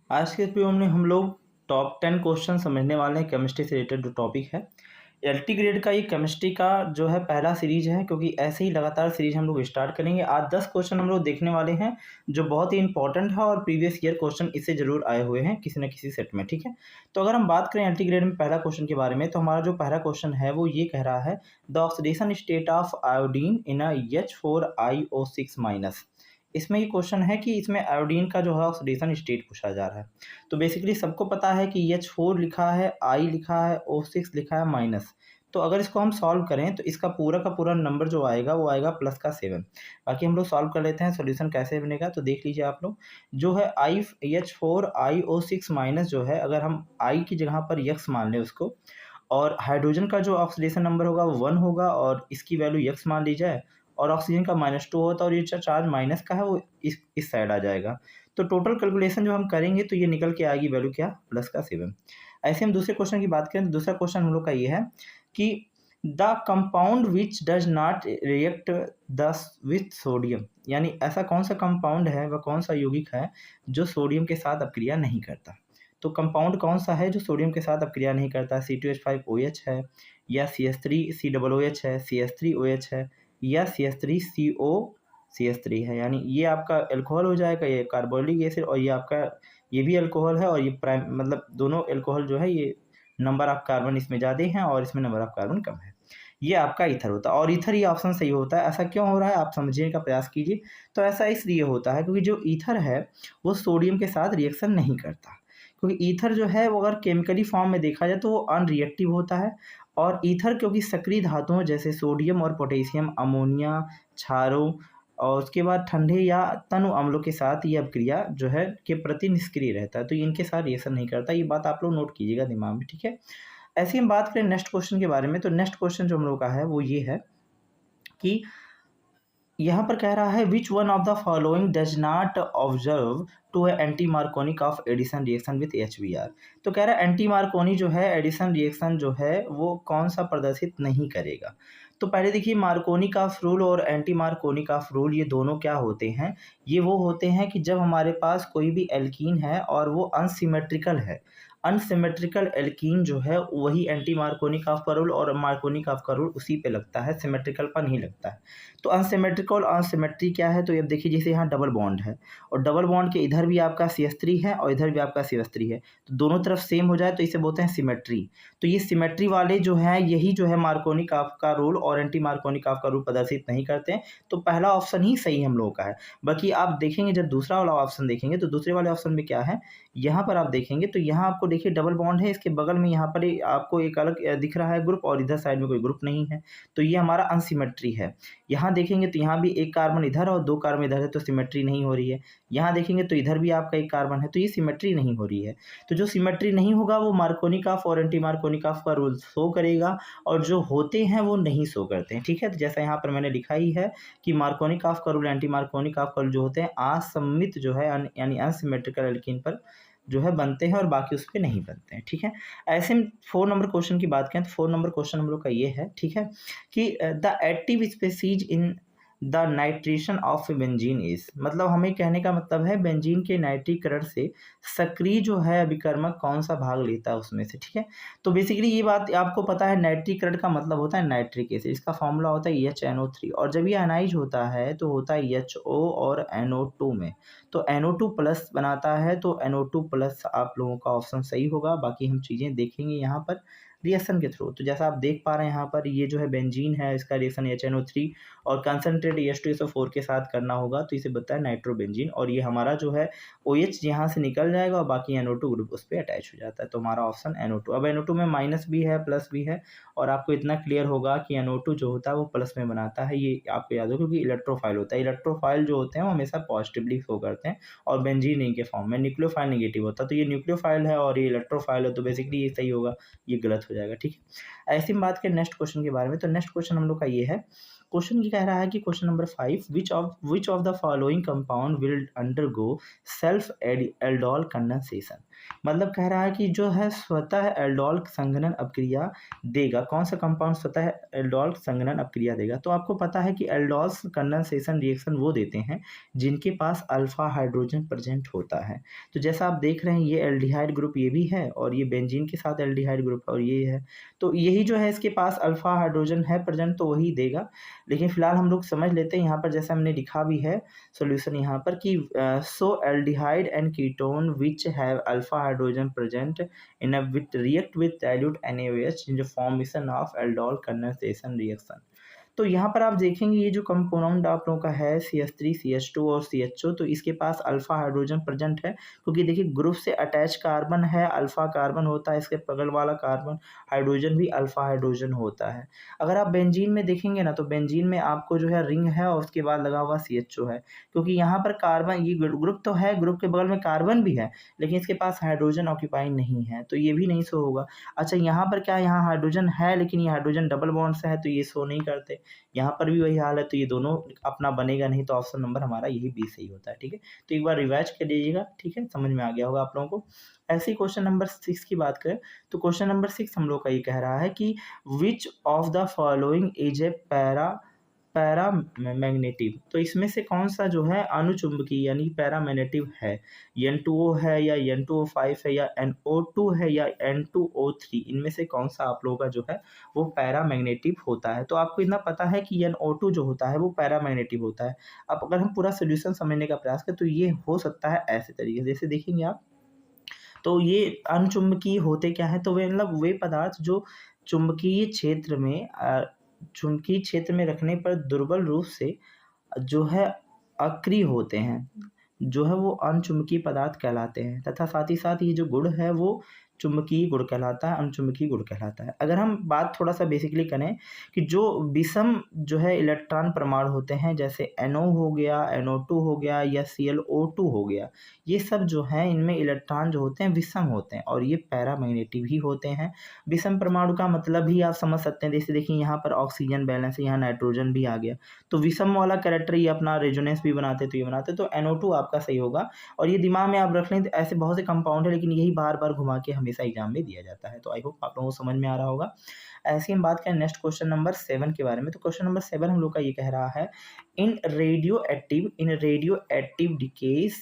आज के इस वीडियो में हम लोग टॉप 10 क्वेश्चन समझने वाले हैं केमिस्ट्री से रिलेटेड जो टॉपिक है। एलटी ग्रेड का ये केमिस्ट्री का जो है पहला सीरीज है, क्योंकि ऐसे ही लगातार सीरीज हम लोग स्टार्ट करेंगे। आज 10 क्वेश्चन हम लोग देखने वाले हैं जो बहुत ही इंपॉर्टेंट है और प्रीवियस ईयर क्वेश्चन इससे जरूर आए हुए हैं किसी न किसी सेट में। ठीक है, तो अगर हम बात करें एलटी ग्रेड में पहला क्वेश्चन के बारे में, तो हमारा जो पहला क्वेश्चन है वो ये कह रहा है the oxidation state of iodine in H4IO6-। इसमें ये क्वेश्चन है कि इसमें आयोडीन का जो है ऑक्सीडेशन स्टेट पूछा जा रहा है। तो बेसिकली सबको पता है कि H4 लिखा है, I लिखा है, O6 लिखा है माइनस। तो अगर इसको हम सॉल्व करें तो इसका पूरा का पूरा नंबर जो आएगा वो आएगा प्लस का 7। बाकी हम लोग सॉल्व कर लेते हैं सॉल्यूशन कैसे बनेगा। तो देख लीजिए आप लोग, जो है H4IO6 माइनस जो है, अगर हम I की जगह पर x मान लें उसको, और हाइड्रोजन का जो ऑक्सीडेशन नंबर होगा वो 1 होगा और इसकी वैल्यू x मान ली जाए, और ऑक्सीजन का -2 होता है और ये चार्ज माइनस का है वो इस साइड आ जाएगा। तो टोटल कैलकुलेशन जो हम करेंगे तो ये निकल के आएगी वैल्यू क्या, प्लस का 7। ऐसे हम दूसरे क्वेश्चन की बात करें तो दूसरा क्वेश्चन हम लोग का ये है कि the compound which does not react the with sodium, यानी ऐसा कौन सा कंपाउंड है, वह कौन सा यौगिक है जो सोडियम के साथ अपक्रिया नहीं करता। तो कंपाउंड कौन सा है जो सोडियम के साथ अपक्रिया नहीं करता। C2H5OH है, या CH3COOH है, CH3OH है, या CH3COCH3 है। यानी ये आपका एल्कोहल हो जाएगा, ये कार्बोलिक एसिड, और ये आपका ये भी एल्कोहल है, और ये प्राइम मतलब दोनों एल्कोहल जो है ये नंबर ऑफ कार्बन इसमें ज़्यादा है और इसमें नंबर ऑफ कार्बन कम है। ये आपका ईथर होता है, और ईथर ये ऑप्शन सही होता है। ऐसा क्यों हो रहा है आप समझने का प्रयास कीजिए। तो ऐसा इसलिए होता है क्योंकि जो ईथर है वो सोडियम के साथ रिएक्शन नहीं करता, क्योंकि ईथर जो है वो अगर केमिकली फॉर्म में देखा जाए तो वो अनरिएक्टिव होता है। और ईथर क्योंकि सक्रिय धातुओं जैसे सोडियम और पोटेशियम, अमोनिया, क्षारों और उसके बाद ठंडे या तनु अम्लों के साथ ये अपक्रिया जो है के प्रति निष्क्रिय रहता है, तो इनके साथ रिएक्शन नहीं करता। ये बात आप लोग नोट कीजिएगा दिमाग में, ठीक है। ऐसे ही हम बात करें नेक्स्ट क्वेश्चन के बारे में, तो नेक्स्ट क्वेश्चन जो हम लोग का है वो ये है कि यहाँ पर कह रहा है which one of the following does not observe to anti markovnikov of addition reaction with HBr। तो कह रहा है एंटी मार्कोनी जो है एडिशन रिएक्शन जो है वो कौन सा प्रदर्शित नहीं करेगा। तो पहले देखिए, मार्कोनिक ऑफ रूल और एंटी मार्कोनिक ऑफ रूल ये दोनों क्या होते हैं, ये वो होते हैं कि जब हमारे पास कोई भी एल्कीन है और वो अनसिमेट्रिकल है। अनसिमेट्रिकल एल्कीन जो है वही एंटी मार्कोनिक ऑफ का रूल और मार्कोनिक ऑफ का रूल उसी पे लगता है, सिमेट्रिकल पर नहीं लगता है। तो अनसिमेट्रिकल और अनसिमेट्री क्या है, तो ये देखिए जैसे यहाँ डबल बॉन्ड है और डबल बॉन्ड के इधर भी आपका CH3 है और इधर भी आपका CH3 है, तो दोनों तरफ सेम हो जाए तो इसे बोलते हैं सिमेट्री। तो ये सिमेट्री वाले जो है यही जो है मार्कोनिक ऑफ का रूल और एंटी मार्कोनिक ऑफ का रूल प्रदर्शित नहीं करते हैं। तो पहला ऑप्शन ही सही हम लोगों का है। बाकी आप देखेंगे जब दूसरा वाला ऑप्शन देखेंगे तो दूसरे वाले ऑप्शन में क्या है, यहाँ पर आप देखेंगे तो यहाँ आपको देखिए डबल बॉन्ड है, इसके बगल में यहाँ पर आपको एक अलग दिख रहा है ग्रुप और इधर साइड में कोई ग्रुप नहीं है, तो ये हमारा अनसिमेट्री है। यहाँ देखेंगे तो यहाँ भी एक कार्बन इधर और 2 कार्बन इधर है, तो सिमेट्री नहीं हो रही है। यहाँ देखेंगे तो इधर भी आपका एक कार्बन है, तो ये सिमेट्री नहीं हो रही है। तो जो सिमेट्री नहीं होगा वो मार्कोनिक ऑफ और एंटी मार्कोनिक ऑफ का रूल शो करेगा, और जो होते हैं वो नहीं शो करते हैं। ठीक है, तो जैसा यहाँ पर मैंने लिखा ही है कि मार्कोनिक ऑफ का रूल, एंटी मार्कोनिक ऑफ का रूल जो होते हैं असम्मित जो है यानी अनसिमेट्रिकल एल्कीन पर जो है बनते हैं और बाकी उस पर नहीं बनते हैं। ठीक है, ऐसे में 4 नंबर क्वेश्चन की बात करें तो 4 नंबर क्वेश्चन हम लोग का ये है, ठीक है, कि the active species in the nitration of benzene is, मतलब हमें कहने का मतलब है बेंजीन के नाइट्रीकरण से सक्रिय जो है अभिकर्मक कौन सा भाग लेता है उसमें से। ठीक है, तो बेसिकली ये बात आपको पता है, नाइट्रीकरण का मतलब होता है नाइट्रिक एसिड, इसका फॉर्मूला होता है HNO3, और जब ये अनाइज होता है तो होता है HO और NO2 में, तो NO2 प्लस बनाता है, तो NO2 प्लस आप लोगों का ऑप्शन सही होगा। बाकी हम चीज़ें देखेंगे यहाँ पर रिएक्शन के थ्रू। तो जैसा आप देख पा रहे हैं यहाँ पर ये जो है बेंजीन है, इसका रिएक्शन HNO3 और कंसनट्रेट H2SO4 के साथ करना होगा, तो इसे बताया नाइट्रोबेंजीन, और ये हमारा जो है OH यहाँ से निकल जाएगा और बाकी NO2 ग्रुप उस पर अटैच हो जाता है, तो हमारा ऑप्शन NO2। अब NO2 में माइनस भी है प्लस भी है, और आपको इतना क्लियर होगा कि NO2 जो होता है वो प्लस में बनाता है, ये आपको याद हो, क्योंकि इलेक्ट्रोफाइल होता है। इलेक्ट्रोफाइल जो होते हैं वो हमेशा पॉजिटिवली शो करते हैं, और बेंजीन इनके फॉर्म में, न्यूक्लियोफाइल नेगेटिव होता है। तो ये न्यूक्लियोफाइल है और ये इलेक्ट्रोफाइल है, तो बेसिकली ये सही होगा, ये गलत हो जाएगा। ठीक है, ऐसी बात करें नेक्स्ट क्वेश्चन के बारे में, तो नेक्स्ट क्वेश्चन हम लोग का ये है क्वेश्चन ये कह रहा है कि question number 5, which of the following compound will undergo self aldol condensation. मतलब कह रहा है कि जो है स्वतः एल्डोल संघनन अपक्रिया देगा, कौन सा कंपाउंड स्वतः एल्डोल संघनन अपक्रिया देगा। तो आपको पता है कि एल्डोल कंडेंसेशन रिएक्शन वो देते हैं जिनके पास अल्फा हाइड्रोजन प्रेजेंट होता है। तो जैसा आप देख रहे हैं ये एल्डिहाइड ग्रुप ये भी है और ये बेंजीन के साथ एल्डिहाइड ग्रुप और ये है, तो यही जो है इसके पास अल्फा हाइड्रोजन है प्रेजेंट तो वही देगा। लेकिन फिलहाल हम लोग समझ लेते हैं यहाँ पर, जैसे हमने लिखा भी है सॉल्यूशन यहाँ पर कि so aldehyde and ketone which have alpha hydrogen present in a with react with dilute NaOH in the formation of aldol condensation reaction. तो यहाँ पर आप देखेंगे ये जो कंपाउंड आप लोगों का है CH3 CH2 और CHO, तो इसके पास अल्फा हाइड्रोजन प्रेजेंट है क्योंकि देखिए ग्रुप से अटैच कार्बन है, अल्फा कार्बन होता है, इसके बगल वाला कार्बन हाइड्रोजन भी अल्फा हाइड्रोजन होता है। अगर आप बेंजीन में देखेंगे ना तो बेंजीन में आपको जो है रिंग है और उसके बाद लगा हुआ CHO है, क्योंकि यहाँ पर कार्बन ये ग्रुप तो है, ग्रुप के बगल में कार्बन भी है लेकिन इसके पास हाइड्रोजन ऑक्यूपाई नहीं है, तो ये भी नहीं शो होगा। अच्छा यहाँ पर क्या है, यहाँ हाइड्रोजन है लेकिन ये हाइड्रोजन डबल बॉन्ड से है तो ये शो नहीं करते, यहाँ पर भी वही हाल है, तो ये दोनों अपना बनेगा नहीं, तो ऑप्शन नंबर हमारा यही बी सही होता है। ठीक है, तो एक बार रिवाइज कर लीजिएगा, ठीक है, समझ में आ गया होगा आप लोगों को। ऐसे ही क्वेश्चन नंबर 6 की बात करें तो क्वेश्चन नंबर 6 हम लोग का ये कह रहा है कि which of the following is a paramagnetic. तो इसमें से कौन सा जो है अनुचुंबकीय यानी पैरामैग्नेटिव है, N2O है या N2O5 है या NO2 है या N2O3, इनमें से कौन सा आप लोगों का जो है वो पैरामैग्नेटिव होता है। तो आपको इतना पता है कि NO2 जो होता है वो पैरामैग्नेटिव होता है। अब अगर हम पूरा सोल्यूशन समझने का प्रयास करें तो ये हो सकता है ऐसे तरीके से, जैसे देखेंगे आप, तो ये अनुचुंबकीय होते क्या है, तो वे मतलब वे पदार्थ जो चुंबकीय क्षेत्र में चुंबकीय क्षेत्र में रखने पर दुर्बल रूप से जो है अक्रिय होते हैं, जो है वो अनचुंबकीय पदार्थ कहलाते हैं, तथा साथ ही साथ ये जो गुण है वो चुंबकीय गुण कहलाता है, अनचुंबकीय गुण कहलाता है। अगर हम बात थोड़ा सा बेसिकली करें कि जो विषम जो है इलेक्ट्रॉन परमाणु होते हैं, जैसे NO हो गया, NO2 हो गया या ClO2 हो गया, ये सब जो है इनमें इलेक्ट्रॉन जो होते हैं विषम होते हैं और ये पैरामैग्नेटिव ही होते हैं। विषम परमाणु का मतलब ही आप समझ सकते हैं, जैसे देखिए यहाँ पर ऑक्सीजन बैलेंस है, यहाँ नाइट्रोजन भी आ गया, तो विषम वाला कैरेक्टर ये अपना रेजोनेंस भी बनाते, तो ये बनाते, तो NO2 आपका सही होगा। और ये दिमाग में आप रख लें, तो ऐसे बहुत से कंपाउंड है लेकिन यही बार बार घुमा के हमेशा एग्जाम में दिया जाता है। तो आई होप आप लोगों को समझ में आ रहा होगा। ऐसे हम बात करें नेक्स्ट क्वेश्चन नंबर 7 के बारे में, तो क्वेश्चन नंबर 7 हम लोग का ये कह रहा है in radioactive decays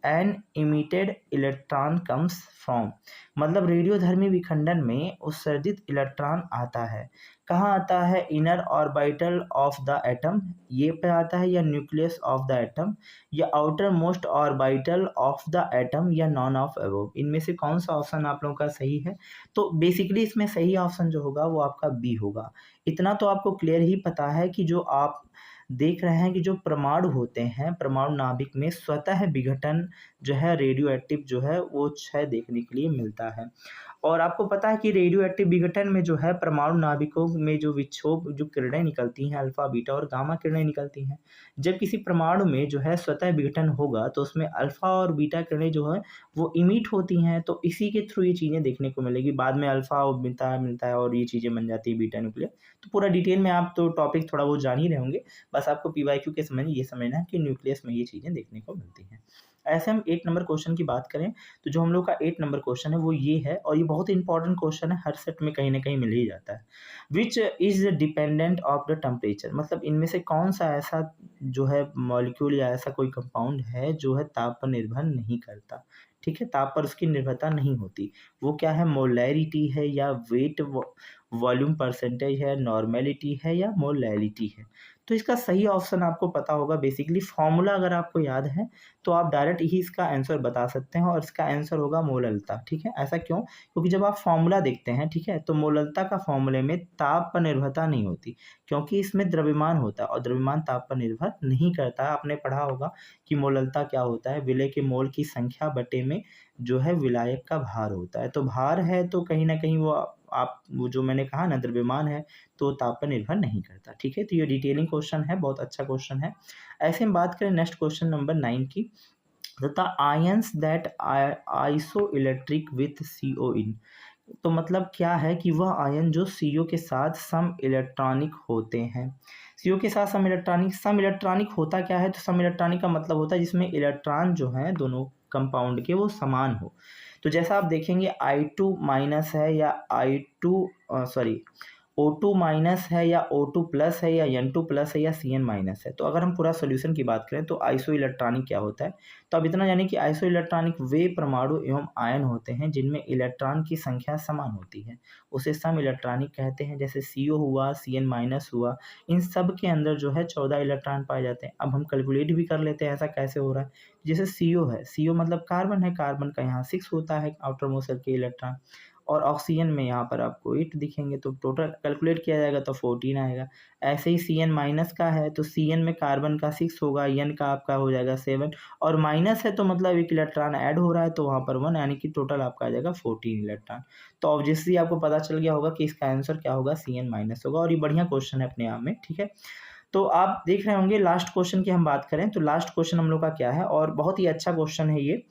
an emitted electron comes from. मतलब रेडियोधर्मी विखंडन में उत्सर्जित इलेक्ट्रॉन आता है, कहाँ आता है, inner orbital of the atom ये पे आता है, या न्यूक्लियस ऑफ द एटम, या outer most orbital of the atom, या नॉन ऑफ अबव। इनमें से कौन सा ऑप्शन आप लोगों का सही है। तो बेसिकली इसमें सही ऑप्शन जो होगा वो आपका बी होगा। इतना तो आपको क्लियर ही पता है कि जो आप देख रहे हैं कि जो परमाणु होते हैं, परमाणु नाभिक में स्वतः विघटन जो है रेडियो एक्टिव जो है वो क्षय देखने के लिए मिलता है। और आपको पता है कि रेडियो एक्टिव विघटन में जो है परमाणु नाभिकों में जो विक्षोभ जो किरणें निकलती हैं, अल्फा बीटा और गामा किरणें निकलती हैं। जब किसी परमाणु में जो है स्वतः विघटन होगा तो उसमें अल्फा और बीटा किरणें जो है वो इमिट होती हैं, तो इसी के थ्रू ये चीज़ें देखने को मिलेगी। बाद में अल्फा और मिलता है और ये चीज़ें बन जाती है बीटा न्यूक्लियर। तो पूरा डिटेल में आप तो टॉपिक थोड़ा बहुत जान ही रहे होंगे, बस आपको PYQ के समय ये समझना है कि न्यूक्लियस में ये चीज़ें देखने को मिलती हैं। ऐसे हम 8 नंबर क्वेश्चन की बात करें तो जो हम लोग का 8 नंबर क्वेश्चन है वो ये है, और ये बहुत इंपॉर्टेंट क्वेश्चन है, हर सेट में कहीं ना कहीं मिल ही जाता है। Which is dependent of the temperature. मतलब इनमें से कौन सा ऐसा जो है मॉलिक्यूल या ऐसा कोई कंपाउंड है जो है ताप पर निर्भर नहीं करता। ठीक है, ताप पर उसकी निर्भरता नहीं होती। वो क्या है, मोलैरिटी है या वेट वॉल्यूम परसेंटेज है, नॉर्मेलिटी है या मोलैरिटी है। तो इसका सही ऑप्शन आपको पता होगा। बेसिकली फॉर्मूला अगर आपको याद है तो आप डायरेक्ट ही इसका आंसर बता सकते हैं, और इसका आंसर होगा मोललता। ठीक है, ऐसा क्यों, क्योंकि जब आप फॉर्मूला देखते हैं, ठीक है, तो मोललता का फॉर्मूले में ताप पर निर्भरता नहीं होती, क्योंकि इसमें द्रव्यमान होता है और द्रव्यमान ताप पर निर्भर नहीं करता। आपने पढ़ा होगा कि मोललता क्या होता है, विलय के मोल की संख्या बटे में जो है विलायक का भार होता है। तो भार है तो कहीं ना कहीं वो आप वो जो मैंने कहा ना द्रव्यमान है, तो ताप पर निर्भर नहीं करता। ठीक है, तो ये डिटेलिंग क्वेश्चन है, बहुत अच्छा क्वेश्चन है। ऐसे हम बात करें नेक्स्ट क्वेश्चन नंबर 9 की, तथा ions that iso electric with CO इन। तो मतलब क्या है कि वह आयन जो CO के साथ सम इलेक्ट्रॉनिक होते हैं। CO के साथ सम इलेक्ट्रॉनिक होता क्या है? तो सम इलेक्ट्रॉनिक का मतलब होता है जिसमें इलेक्ट्रॉन जो हैं दोनों कंपाउंड के वो समान हो। तो जैसा आप देखेंगे I2 माइनस है या O2 माइनस है या O2 प्लस है या N2 प्लस है या Cn माइनस है। तो अगर हम पूरा सॉल्यूशन की बात करें तो आइसो इलेक्ट्रॉनिक क्या होता है? तो अब इतना जानिए कि आइसो इलेक्ट्रॉनिक वे परमाणु एवं आयन होते हैं जिनमें इलेक्ट्रॉन की संख्या समान होती है, उसे सम इलेक्ट्रॉनिक कहते हैं। जैसे CO हुआ, Cn माइनस हुआ, इन सब के अंदर जो है 14 इलेक्ट्रॉन पाए जाते हैं। अब हम कैलकुलेट भी कर लेते हैं ऐसा कैसे हो रहा है। जैसे CO है, CO मतलब कार्बन है, कार्बन का यहाँ 6 होता है आउटर मोस्ट शेल के इलेक्ट्रॉन, और ऑक्सीजन में यहाँ पर आपको 8 दिखेंगे, तो टोटल कैलकुलेट किया जाएगा तो 14 आएगा। ऐसे ही Cn माइनस का है तो Cn में कार्बन का 6 होगा, N का आपका हो जाएगा 7, और माइनस है तो मतलब एक इलेक्ट्रॉन ऐड हो रहा है तो वहाँ पर 1, यानी कि टोटल आपका आ जाएगा 14 इलेक्ट्रॉन। तो ऑब्वियसली आपको पता चल गया होगा कि इसका आंसर क्या होगा, Cn माइनस होगा, और ये बढ़िया क्वेश्चन है अपने आप में, ठीक है। तो आप देख रहे होंगे लास्ट क्वेश्चन की हम बात करें तो लास्ट क्वेश्चन हम लोग का क्या है, और बहुत ही अच्छा क्वेश्चन है ये,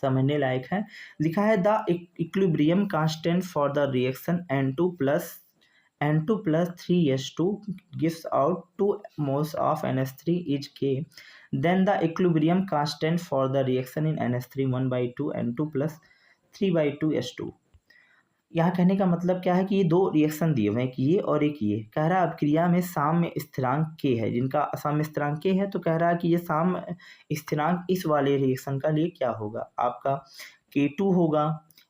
समझने लायक है। लिखा है the equilibrium constant for the reaction N2 plus 3H2 gives out 2 moles of NH3 is K. Then the equilibrium constant for the reaction in NH3 1/2 N2 plus 3/2 H2। यहाँ कहने का मतलब क्या है कि ये दो रिएक्शन दिए हुए हैं, एक ये और एक ये। कह रहा है अभिक्रिया में साम्य स्थिरांक K है, जिनका साम्य स्थिरांक K है, तो कह रहा है कि ये साम्य स्थिरांक इस वाले रिएक्शन का लिए क्या होगा, आपका K2 होगा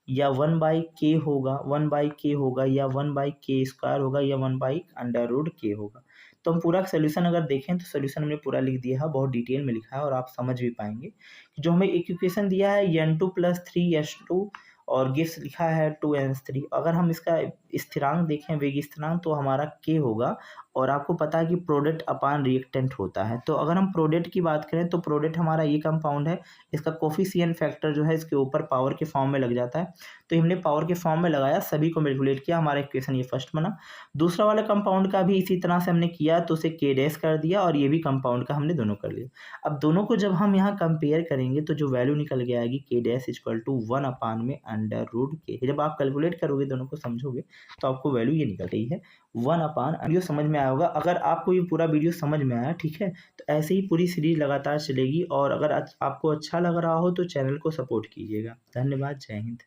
या 1/K होगा, 1/K होगा या 1/K² होगा या 1/√K होगा। तो हम पूरा सोल्यूशन अगर देखें तो सोल्यूशन हमने पूरा लिख दिया है, बहुत डिटेल में लिखा है और आप समझ भी पाएंगे। जो हमें इक्वेशन दिया है N2 plus 3H2 और गिव्स लिखा है 2NH3। अगर हम इसका स्थिरांक देखें, वेग स्थिरांक, तो हमारा K होगा, और आपको पता है कि प्रोडक्ट अपान रिएक्टेंट होता है। तो अगर हम प्रोडक्ट की बात करें तो प्रोडक्ट हमारा ये कंपाउंड है, इसका कोफिशिएंट फैक्टर जो है इसके ऊपर पावर के फॉर्म में लग जाता है, तो हमने पावर के फॉर्म में लगाया, सभी को कैलकुलेट किया, हमारा इक्वेशन ये फर्स्ट बना। दूसरा वाला कंपाउंड का भी इसी तरह से हमने किया, तो उसे K डैश कर दिया, और ये भी कंपाउंड का हमने दोनों कर लिया। अब दोनों को जब हम यहाँ कंपेयर करेंगे तो जो वैल्यू निकल के आएगी K dash equal to 1/√K। जब आप कैलकुलेट करोगे, दोनों को समझोगे, तो आपको वैल्यू ये निकल रही है 1/। वीडियो समझ में आया होगा। अगर आपको ये पूरा वीडियो समझ में आया, ठीक है, तो ऐसे ही पूरी सीरीज लगातार चलेगी, और अगर आपको अच्छा लग रहा हो तो चैनल को सपोर्ट कीजिएगा। धन्यवाद, जय हिंद।